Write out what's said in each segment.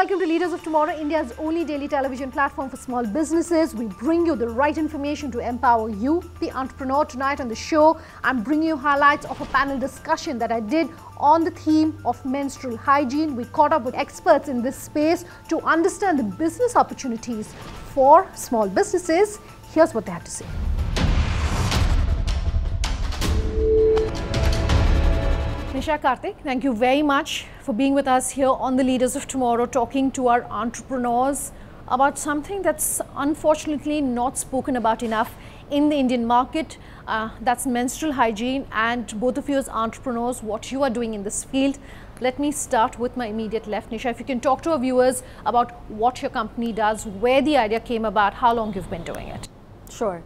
welcome to Leaders of Tomorrow, India's only daily television platform for small businesses. We bring you the right information to empower you, the entrepreneur. Tonight on the show, I'm bringing you highlights of a panel discussion that I did on the theme of menstrual hygiene. We caught up with experts in this space to understand the business opportunities for small businesses. Here's what they had to say. Nisha, Kartik, thank you very much for being with us here on the Leaders of Tomorrow, talking to our entrepreneurs about something that's unfortunately not spoken about enough in the Indian market. That's menstrual hygiene, and both of you as entrepreneurs, what you are doing in this field. Let me start with my immediate left. Nisha, if you can talk to our viewers about what your company does, where the idea came about, how long you've been doing it. Sure.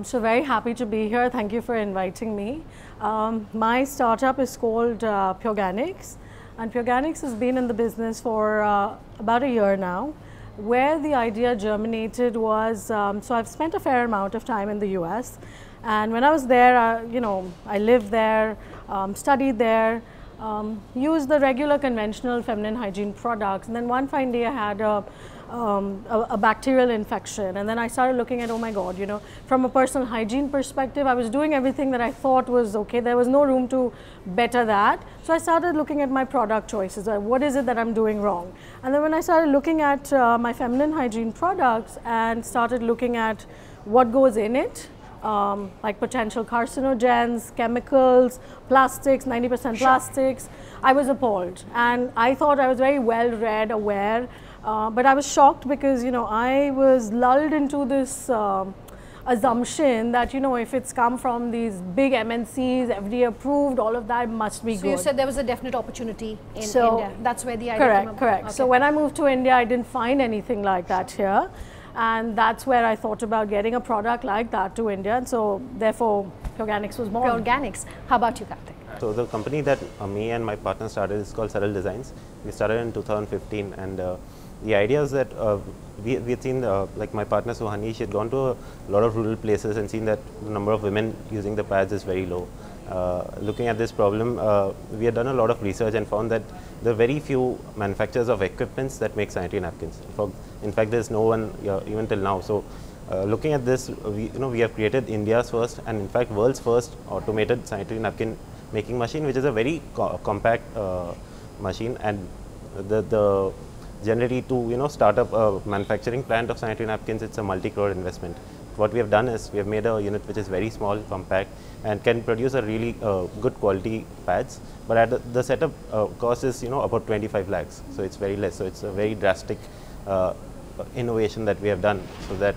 So very happy to be here. Thank you for inviting me. My startup is called Purganics, and Purganics has been in the business for about a year now. Where the idea germinated was, so I've spent a fair amount of time in the US, and when I was there, I lived there, studied there, used the regular conventional feminine hygiene products, and then one fine day I had a bacterial infection, and then I started looking at, oh my God, from a personal hygiene perspective, I was doing everything that I thought was okay. There was no room to better that. So I started looking at my product choices. What is it that I'm doing wrong? And then when I started looking at my feminine hygiene products and started looking at what goes in it, like potential carcinogens, chemicals, plastics, 90% plastics, I was appalled. And I thought I was very well read, aware, but I was shocked because, I was lulled into this assumption that, if it's come from these big MNCs, FDA approved, all of that must be good. So you said there was a definite opportunity in India. That's where the idea came about. Correct. Okay. So when I moved to India, I didn't find anything like that here. And that's where I thought about getting a product like that to India. And so therefore, Purganics was born. Purganics. How about you, Kartik? So the company that me and my partner started is called Saral Designs. We started in 2015, and the idea is that we had seen, like my partner Suhani, she had gone to a lot of rural places and seen that the number of women using the pads is very low. Looking at this problem, we had done a lot of research and found that there are very few manufacturers of equipments that make sanitary napkins. In fact, there's no one even till now. So looking at this, we have created India's first and in fact world's first automated sanitary napkin making machine, which is a very compact machine, and the generally to start up a manufacturing plant of sanitary napkins, it's a multi-crore investment. What we have done is we have made a unit which is very small, compact, and can produce a really good quality pads. But at the setup cost is about 25 lakhs, so it's very less. So it's a very drastic innovation that we have done, so that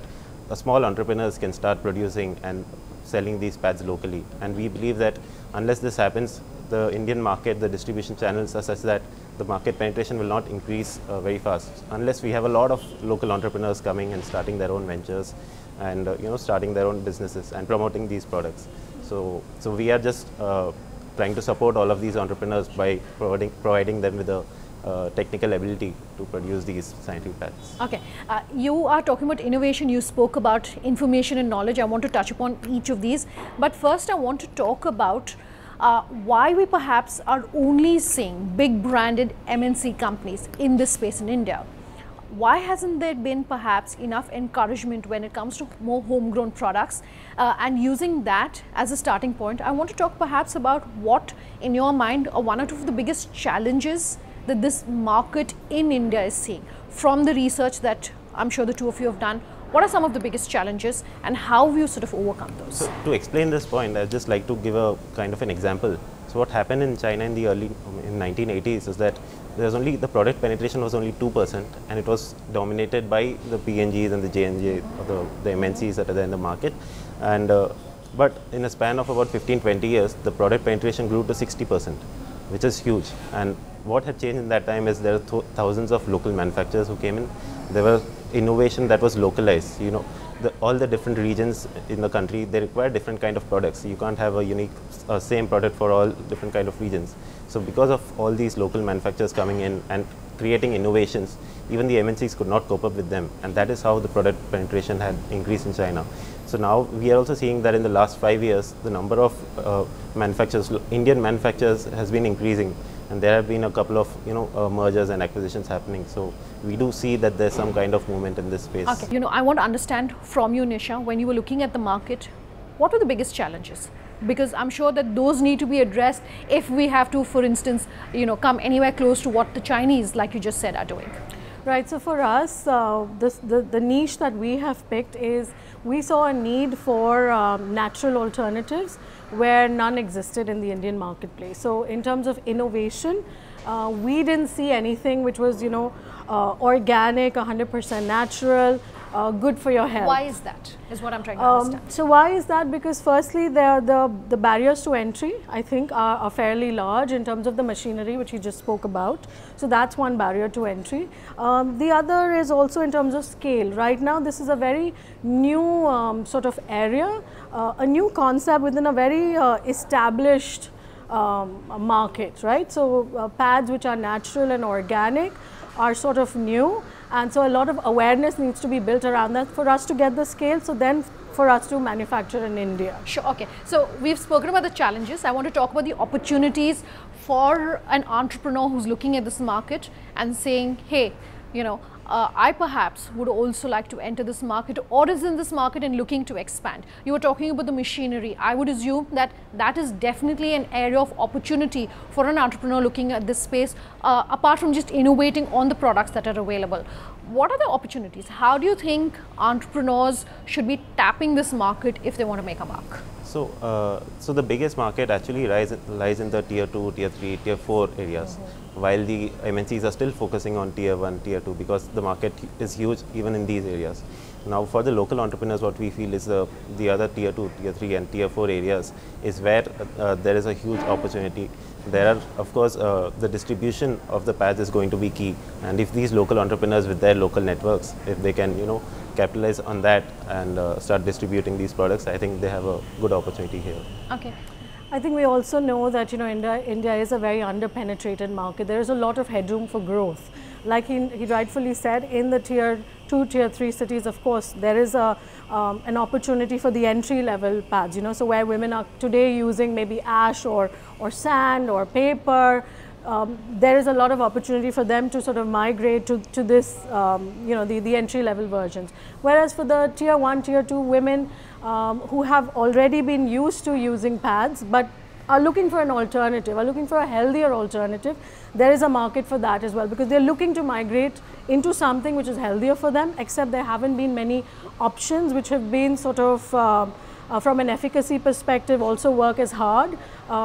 small entrepreneurs can start producing and selling these pads locally. And we believe that unless this happens, the Indian market, the distribution channels are such that the market penetration will not increase very fast unless we have a lot of local entrepreneurs coming and starting their own ventures and starting their own businesses and promoting these products. So we are just trying to support all of these entrepreneurs by providing them with the technical ability to produce these sanitary pads. Okay, you are talking about innovation, you spoke about information and knowledge. I want to touch upon each of these, but first I want to talk about why we perhaps are only seeing big branded MNC companies in this space in India. Why hasn't there been perhaps enough encouragement when it comes to more homegrown products and using that as a starting point? I want to talk perhaps about what in your mind are one or two of the biggest challenges that this market in India is seeing from the research that I'm sure the two of you have done. What are some of the biggest challenges and how have you sort of overcome those? So to explain this point, I'd just like to give a kind of an example. So what happened in China in the in 1980s is that the product penetration was only 2%, and it was dominated by the P&Gs and the J&J, or the MNCs that are there in the market. And but in a span of about 15-20 years, the product penetration grew to 60%, which is huge. And what had changed in that time is there are thousands of local manufacturers who came in. There was innovation that was localized. All the different regions in the country, they require different kind of products. You can't have a unique same product for all different kind of regions. So because of all these local manufacturers coming in and creating innovations, even the MNCs could not cope up with them, and that is how the product penetration had increased in China. So now we are also seeing that in the last 5 years, the number of manufacturers, Indian manufacturers, has been increasing. and there have been a couple of mergers and acquisitions happening. So we do see that there's some kind of movement in this space. Okay. I want to understand from you, Nisha, when you were looking at the market, what were the biggest challenges? Because I'm sure that those need to be addressed if we have to, for instance, come anywhere close to what the Chinese, like you just said, are doing. Right, so for us, the niche that we have picked is, we saw a need for natural alternatives where none existed in the Indian marketplace. So in terms of innovation, we didn't see anything which was, organic, 100% natural, good for your health. Why is that, is what I'm trying to understand. So why is that? Because firstly, the barriers to entry, I think, are fairly large in terms of the machinery, which you just spoke about. So that's one barrier to entry. The other is also in terms of scale. Right now, this is a very new sort of area, a new concept within a very established market, right? So pads which are natural and organic are sort of new, and so a lot of awareness needs to be built around that for us to get the scale, so then for us to manufacture in India. Sure, okay. So we've spoken about the challenges. I want to talk about the opportunities for an entrepreneur who's looking at this market and saying, hey, I perhaps would also like to enter this market, or is in this market and looking to expand. You were talking about the machinery. I would assume that that is definitely an area of opportunity for an entrepreneur looking at this space, apart from just innovating on the products that are available. What are the opportunities? How do you think entrepreneurs should be tapping this market if they want to make a mark? So, so the biggest market actually lies in the tier 2, tier 3, tier 4 areas, while the MNCs are still focusing on tier 1, tier 2, because the market is huge even in these areas. Now, for the local entrepreneurs, what we feel is the other tier 2, tier 3 and tier 4 areas is where there is a huge opportunity. There are, of course, the distribution of the pads is going to be key, and if these local entrepreneurs with their local networks, if they can, capitalize on that and start distributing these products, I think they have a good opportunity here. Okay. I think we also know that India is a very underpenetrated market. There is a lot of headroom for growth. Like he rightfully said, in the tier 2, tier 3 cities, of course, there is an opportunity for the entry level pads. So where women are today using maybe ash or sand or paper, there is a lot of opportunity for them to sort of migrate to this, the entry level versions. Whereas for the tier 1, tier 2 women who have already been used to using pads but are looking for an alternative, are looking for a healthier alternative, there is a market for that as well, because they're looking to migrate into something which is healthier for them, except there haven't been many options which have been sort of from an efficacy perspective also work as hard,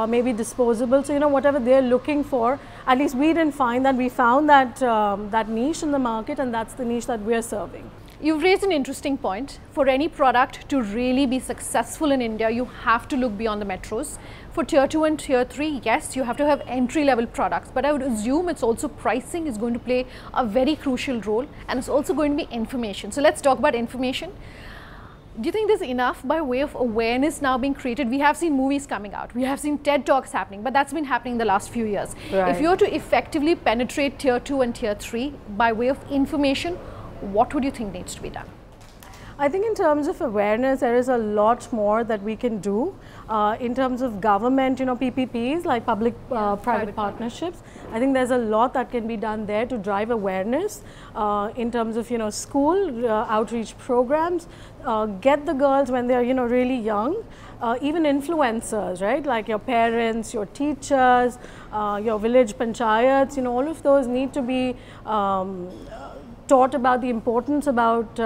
maybe disposable. So whatever they're looking for, at least we didn't find that. We found that that niche in the market, and that's the niche that we're serving. You've raised an interesting point. For any product to really be successful in India, you have to look beyond the metros. For tier 2 and tier 3, yes, you have to have entry level products, but I would assume it's also pricing is going to play a very crucial role, and it's also going to be information. So let's talk about information. Do you think there's enough by way of awareness now being created? We have seen movies coming out, we have seen TED Talks happening, but that's been happening in the last few years. Right. If you're to effectively penetrate tier 2 and tier 3 by way of information, what would you think needs to be done? I think in terms of awareness, there is a lot more that we can do. In terms of government, PPPs, like public-private partnerships, I think there's a lot that can be done there to drive awareness. In terms of, school outreach programs, get the girls when they're, really young, even influencers, right? Like your parents, your teachers, your village panchayats, all of those need to be taught about the importance about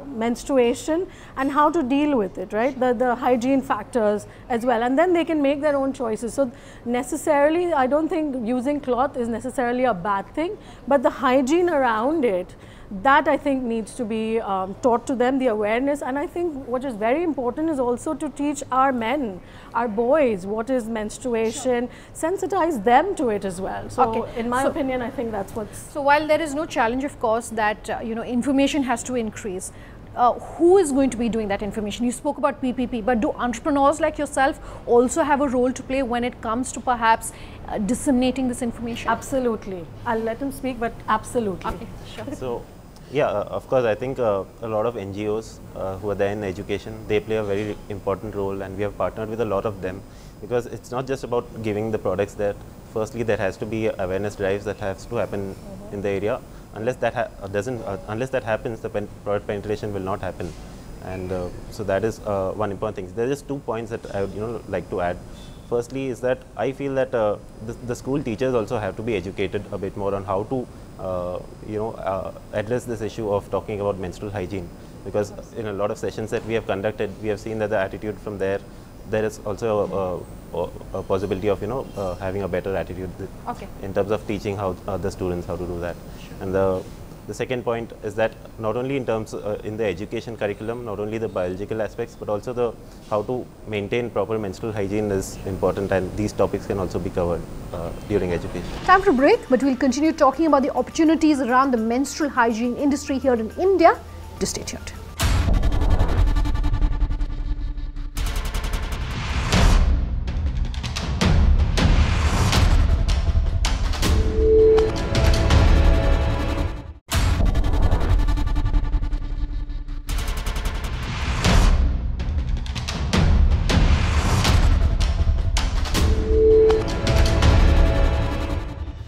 menstruation and how to deal with it, right? The hygiene factors as well, and then they can make their own choices. So necessarily, I don't think using cloth is necessarily a bad thing, but the hygiene around it, that I think needs to be taught to them, the awareness. And I think what is very important is also to teach our men, our boys, what is menstruation, sensitize them to it as well. So in my opinion, I think that's what's... So while there is no challenge, of course, that information has to increase, who is going to be doing that information? You spoke about PPP, but do entrepreneurs like yourself also have a role to play when it comes to perhaps disseminating this information? Absolutely. I'll let him speak, but absolutely. Okay, sure. So, yeah, of course, I think a lot of NGOs who are there in education, they play a very important role, and we have partnered with a lot of them, because it's not just about giving the products there firstly there has to be awareness drives that has to happen in the area. Unless that unless that happens, the product penetration will not happen. And so that is one important thing. There are just 2 points that I would like to add. Firstly is that I feel that the school teachers also have to be educated a bit more on how to address this issue of talking about menstrual hygiene, because in a lot of sessions that we have conducted, we have seen that the attitude from there is also a possibility of having a better attitude in terms of teaching how the students how to do that. And the second point is that not only in terms in the education curriculum, not only the biological aspects, but also the how to maintain proper menstrual hygiene is important, and these topics can also be covered during education. Time for a break, but we'll continue talking about the opportunities around the menstrual hygiene industry here in India. Do stay tuned.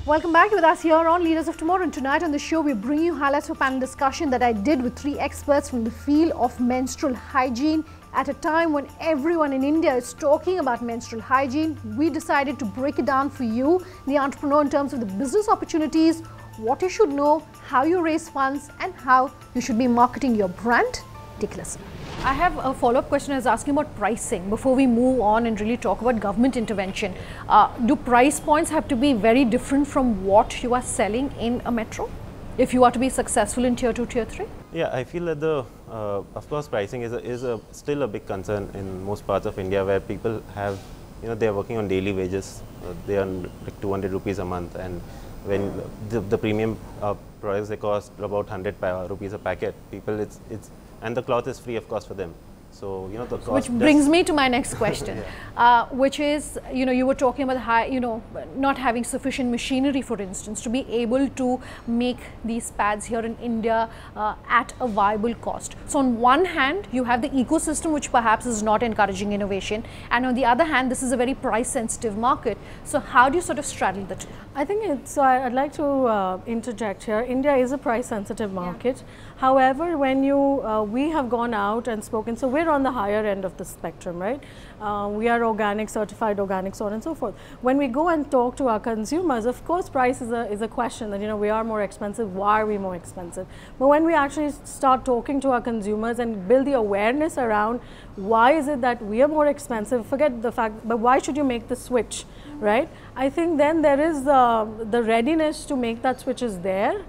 Welcome back with us here on Leaders of Tomorrow, and tonight on the show we bring you highlights of a panel discussion that I did with 3 experts from the field of menstrual hygiene. At a time when everyone in India is talking about menstrual hygiene, we decided to break it down for you, the entrepreneur, in terms of the business opportunities, what you should know, how you raise funds, and how you should be marketing your brand. Take a listen. I have a follow-up question. I was asking about pricing before we move on and really talk about government intervention. Do price points have to be very different from what you are selling in a metro if you are to be successful in tier 2, tier 3? Yeah, I feel that of course pricing is still a big concern in most parts of India, where people have, they are working on daily wages. They earn like 200 rupees a month, and when the premium products, they cost about 100 rupees a packet. People, and the cloth is free, of course, for them. So, the cost. Which brings me to my next question, which is, you were talking about not having sufficient machinery, for instance, to be able to make these pads here in India at a viable cost. So, on one hand, you have the ecosystem, which perhaps is not encouraging innovation, and on the other hand, this is a very price-sensitive market. So, how do you sort of straddle the two? I think I'd like to interject here. India is a price-sensitive market. Yeah. However, when we have gone out and spoken, so we're on the higher end of the spectrum, right? We are organic, certified organic, so on and so forth. When we go and talk to our consumers, of course, price is a question that, we are more expensive. Why are we more expensive? But when we actually start talking to our consumers and build the awareness around why is it that we are more expensive, forget the fact, but why should you make the switch, right? I think then there is the readiness to make that switch is there.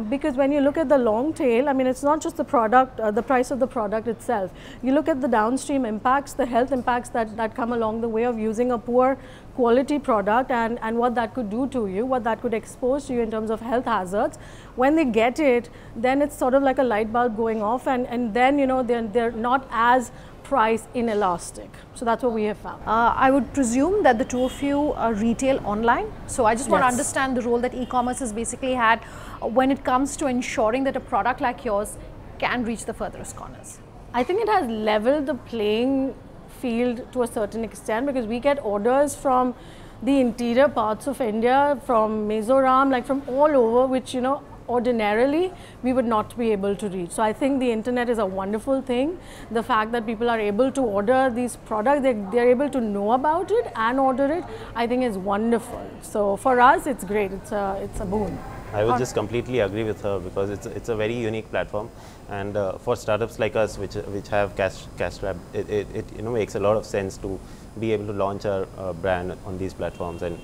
Because when you look at the long tail, I mean, it's not just the product, the price of the product itself. You look at the downstream impacts, the health impacts that come along the way of using a poor quality product, and what that could do to you, what that could expose to you in terms of health hazards. When they get it, then it's sort of like a light bulb going off, and then, they're not as price inelastic. So that's what we have found. I would presume that the two of you retail online. So I just want to understand the role that e-commerce has basically had when it comes to ensuring that a product like yours can reach the furthest corners. I think it has leveled the playing field to a certain extent, because we get orders from the interior parts of India, from Mizoram, like from all over, which, ordinarily we would not be able to reach. So I think the internet is a wonderful thing. The fact that people are able to order these products, they're able to know about it and order it, I think is wonderful. So for us, it's great. It's a boon. I would just completely agree with her, because it's a very unique platform, and for startups like us, which have cash strapped, it makes a lot of sense to be able to launch our brand on these platforms and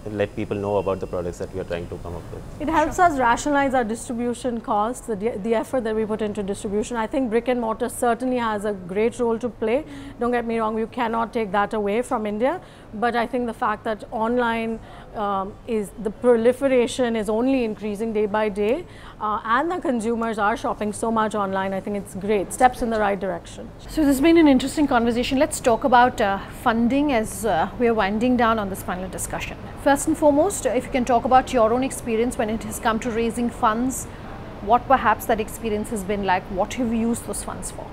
let people know about the products that we are trying to come up with. It helps us rationalize our distribution costs, the effort that we put into distribution. I think brick and mortar certainly has a great role to play. Don't get me wrong, you cannot take that away from India, but I think the fact that online the proliferation is only increasing day by day, and the consumers are shopping so much online, I think it's great, steps in the right direction. So this has been an interesting conversation. Let's talk about funding as we are winding down on this final discussion. First and foremost, if you can talk about your own experience when it has come to raising funds, what perhaps that experience has been like, what have you used those funds for?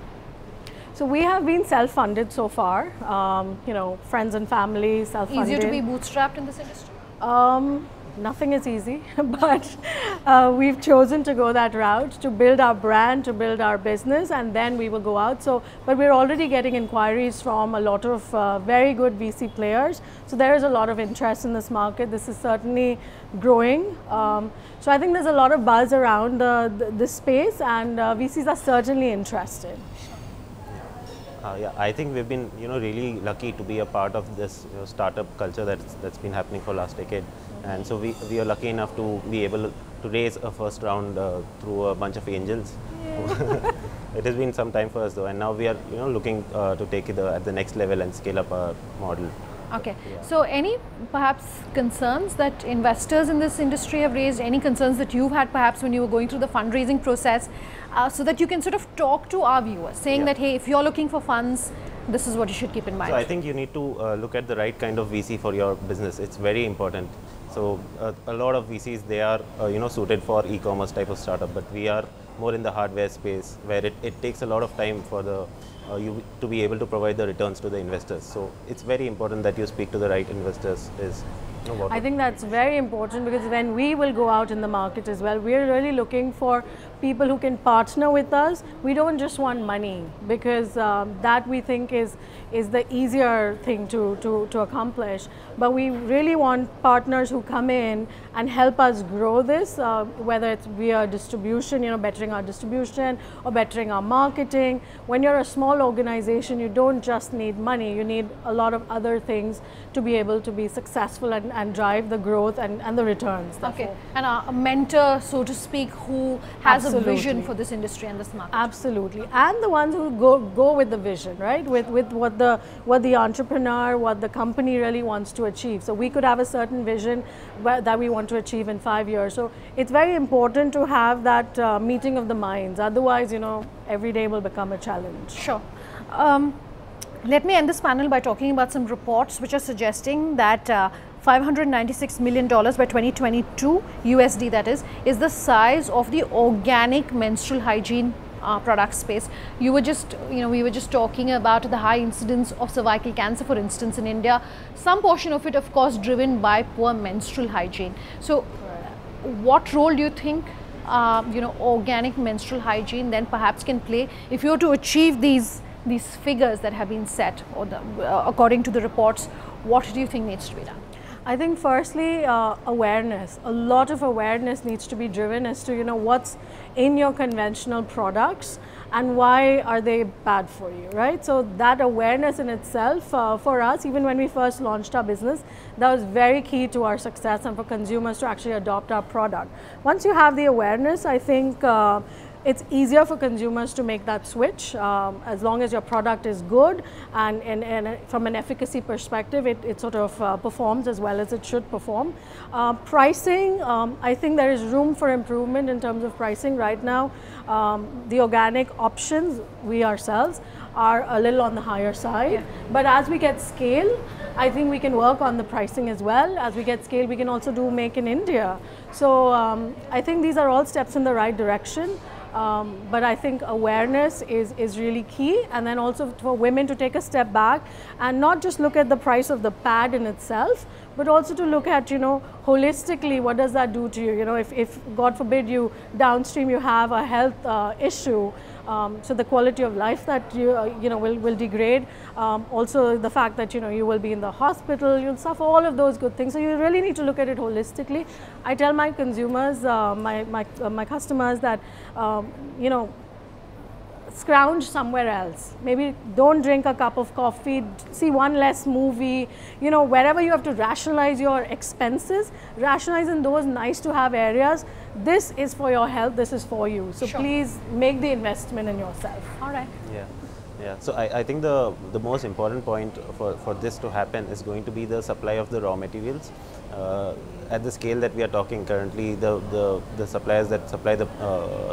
So we have been self-funded so far, friends and family, self-funded. Easier to be bootstrapped in this industry? Nothing is easy, but we've chosen to go that route to build our brand, to build our business, and then we will go out. So, but we're already getting inquiries from a lot of very good VC players. So there is a lot of interest in this market. This is certainly growing. So I think there's a lot of buzz around this space, and VCs are certainly interested. Yeah, I think we've been, really lucky to be a part of this startup culture that's been happening for last decade, and so we are lucky enough to be able to raise a first round through a bunch of angels. Yeah. It has been some time for us though, and now we are, looking to take it at the next level and scale up our model. Okay. Yeah. So any perhaps concerns that investors in this industry have raised, any concerns that you've had perhaps when you were going through the fundraising process, so that you can sort of talk to our viewers, saying that, hey, if you're looking for funds, this is what you should keep in mind. So I think you need to look at the right kind of VC for your business. It's very important. So a lot of VCs, they are, suited for e-commerce type of startup, but we are more in the hardware space where it takes a lot of time for the you to be able to provide the returns to the investors. So it's very important that you speak to the right investors. I think that's very important, because when we will go out in the market as well, we're really looking for people who can partner with us. We don't just want money, because that we think is the easier thing to accomplish. But we really want partners who come in and help us grow this, whether it's via distribution, bettering our distribution or bettering our marketing. When you're a small organization, you don't just need money, you need a lot of other things to be able to be successful and drive the growth and the returns. Okay, and a mentor, so to speak, who has a vision for this industry and this market. Absolutely, and the ones who go with the vision, right? With what the entrepreneur, what the company really wants to achieve. So we could have a certain vision that we want to achieve in 5 years. So it's very important to have that meeting of the minds. Otherwise, every day will become a challenge. Sure. Let me end this panel by talking about some reports which are suggesting that $596 million by 2022 USD, that is the size of the organic menstrual hygiene product space. We were just talking about the high incidence of cervical cancer, for instance, in India. Some portion of it, of course, driven by poor menstrual hygiene. So, what role do you think organic menstrual hygiene then perhaps can play if you were to achieve these figures that have been set, or according to the reports? What do you think needs to be done? I think firstly, awareness. A lot of awareness needs to be driven as to what's in your conventional products and why are they bad for you, right? So that awareness in itself, for us, even when we first launched our business, that was very key to our success and for consumers to actually adopt our product. Once you have the awareness, I think it's easier for consumers to make that switch, as long as your product is good and from an efficacy perspective, it sort of performs as well as it should perform. Pricing, I think there is room for improvement in terms of pricing. Right now, the organic options, we ourselves, are a little on the higher side. Yeah. But as we get scale, I think we can work on the pricing as well. As we get scale, we can also do Make in India. So I think these are all steps in the right direction. But I think awareness is really key, and then also for women to take a step back and not just look at the price of the pad in itself, but also to look at, holistically, what does that do to you? If God forbid downstream you have a health issue, so the quality of life that will degrade. Also the fact that you will be in the hospital, you'll suffer all of those good things. So you really need to look at it holistically. I tell my consumers, my customers that scrounge somewhere else. Maybe don't drink a cup of coffee, see one less movie, wherever you have to rationalize your expenses, rationalize in those nice to have areas. This is for your health, this is for you. So sure, please make the investment in yourself. All right. Yeah. So I think the most important point for this to happen is going to be the supply of the raw materials. At the scale that we are talking currently, the suppliers that supply the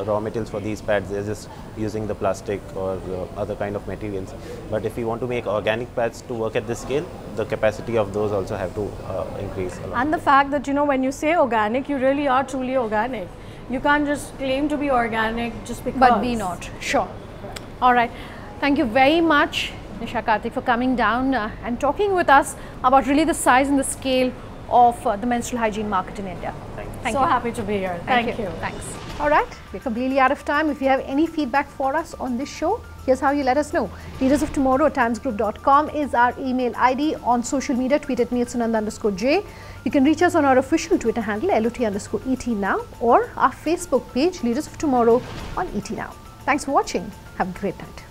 raw materials for these pads, they're just using the plastic or other kind of materials. But if we want to make organic pads to work at this scale, the capacity of those also have to increase a lot. And the fact that when you say organic, you really are truly organic. You can't just claim to be organic just because. But be not. Sure. All right. Thank you very much, Nisha, Kartik, for coming down and talking with us about really the size and the scale of the menstrual hygiene market in India. Thank you. Happy to be here. Thank you. Thanks. All right, we're completely out of time. If you have any feedback for us on this show, here's how you let us know. leadersoftomorrow@timesgroup.com is our email ID. On social media, tweet at me at Sunanda_J. You can reach us on our official Twitter handle, LOT_ET now, or our Facebook page, Leaders of Tomorrow on ET Now. Thanks for watching. Have a great night.